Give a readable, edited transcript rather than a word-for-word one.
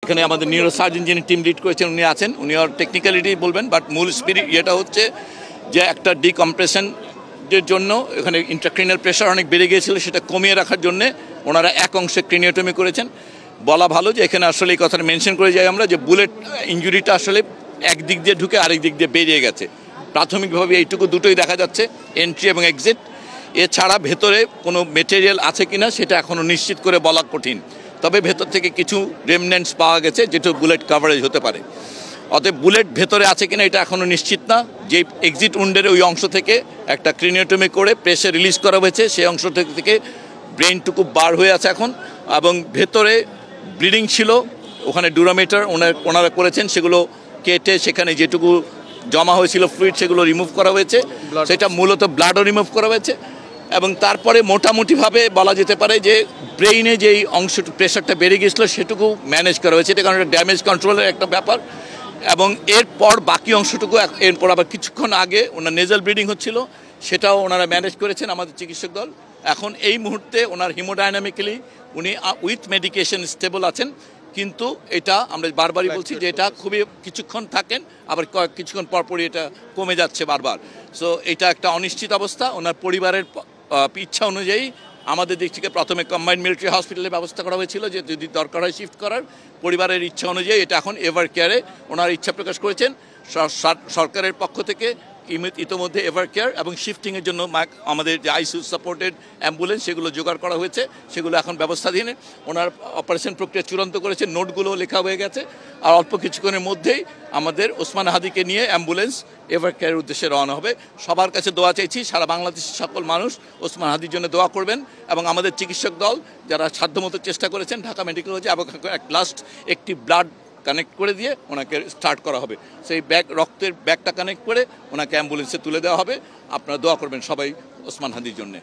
এখানে আমাদের neuro surgeon যিনি টিম লিড করেছেন উনি আছেন, উনি আর টেকনিক্যালিটি বলবেন, বাট মূল স্পিরিট এটা হচ্ছে যে একটা ডিকম্প্রেশনের জন্য এখানে ইন্ট্রাক্রিনিয়াল প্রেশার অনেক বেড়ে গিয়েছিল, সেটা কমিয়ে রাখার জন্য ওনারা এক অংশে ক্রিনিওটমি করেছেন। বলা ভালো যে এখানে আসলে এই কথাটা মেনশন করে যাই আমরা যে বুলেট ইঞ্জুরিটা আসলে এক দিক দিয়ে ঢুকে আরেক দিক দিয়ে বেরিয়ে গেছে। প্রাথমিকভাবে এইটুকু দুটোই দেখা যাচ্ছে, এন্ট্রি এবং এক্সিট। এছাড়া ভেতরে কোনো মেটেরিয়াল আছে কিনা সেটা এখনও নিশ্চিত করে বলা কঠিন, তবে ভেতর থেকে কিছু রেমনেন্টস পাওয়া গেছে যেটা বুলেট কাভারেজ হতে পারে। অতএব বুলেট ভেতরে আছে কিনা এটা এখনও নিশ্চিত না। যে এক্সিট উন্ডের ওই অংশ থেকে একটা ক্রিনিওটমি করে প্রেশার রিলিজ করা হয়েছে, সেই অংশ থেকে ব্রেনটুকু বার হয়ে আছে এখন, এবং ভেতরে ব্লিডিং ছিল, ওখানে ডুরামিটার ওনারা করেছেন, সেগুলো কেটে সেখানে যেটুকু জমা হয়েছিল ফ্লুইড সেগুলো রিমুভ করা হয়েছে, সেটা মূলত ব্লাডও রিমুভ করা হয়েছে। এবং তারপরে মোটামুটিভাবে বলা যেতে পারে যে ব্রেইনে যেই অংশটুকু প্রেশারটা বেড়ে গিয়েছিলো সেটুকু ম্যানেজ করা হয়েছে, এটা কারণ ড্যামেজ কন্ট্রোলের একটা ব্যাপার। এবং এরপর বাকি অংশটুকু এরপর আবার কিছুক্ষণ আগে ওনার নেজাল ব্লিডিং হচ্ছিল, সেটাও ওনারা ম্যানেজ করেছেন আমাদের চিকিৎসক দল। এখন এই মুহূর্তে ওনার হিমোডাইনামিক্যালি উনি উইথ মেডিকেশন স্টেবল আছেন, কিন্তু এটা আমরা বারবারই বলছি যে এটা খুবই কিছুক্ষণ থাকেন, আবার কিছুক্ষণ পরপরই এটা কমে যাচ্ছে বারবার। সো এটা একটা অনিশ্চিত অবস্থা। ওনার পরিবারের ইচ্ছা অনুযায়ী আমাদের দিক থেকে প্রথমে কম্বাইন্ড মিলিটারি হসপিটালের ব্যবস্থা করা হয়েছিল যে যদি দরকার হয় শিফট করার, পরিবারের ইচ্ছা অনুযায়ী এটা এখন এভার কেয়ারে ওনার ইচ্ছা প্রকাশ করেছেন। সরকারের পক্ষ থেকে ইতোমধ্যে এভার কেয়ার এবং শিফটিংয়ের জন্য আমাদের যে আইসিইউ সাপোর্টেড অ্যাম্বুলেন্স সেগুলো জোগাড় করা হয়েছে, সেগুলো এখন ব্যবস্থাধীন। ওনার অপারেশন প্রক্রিয়া চূড়ান্ত করেছে, নোটগুলো লেখা হয়ে গেছে, আর অল্প কিছুক্ষণের মধ্যেই আমাদের ওসমান হাদিকে নিয়ে অ্যাম্বুলেন্স এভার কেয়ারের উদ্দেশ্যে রওনা হবে। সবার কাছে দোয়া চাইছি, সারা বাংলাদেশের সকল মানুষ ওসমান হাদির জন্য দোয়া করবেন, এবং আমাদের চিকিৎসক দল যারা সাধ্যমতো চেষ্টা করেছেন ঢাকা মেডিকেল কলেজে, এবং লাস্ট একটি ব্লাড কানেক্ট করে দিয়ে ওনাকে স্টার্ট করা হবে। সেই রক্তের ব্যাগটা কানেক্ট করে ওনাকে অ্যাম্বুলেন্সে তুলে দেওয়া হবে। আপনারা দোয়া করবেন সবাই ওসমান হাদির জন্যে।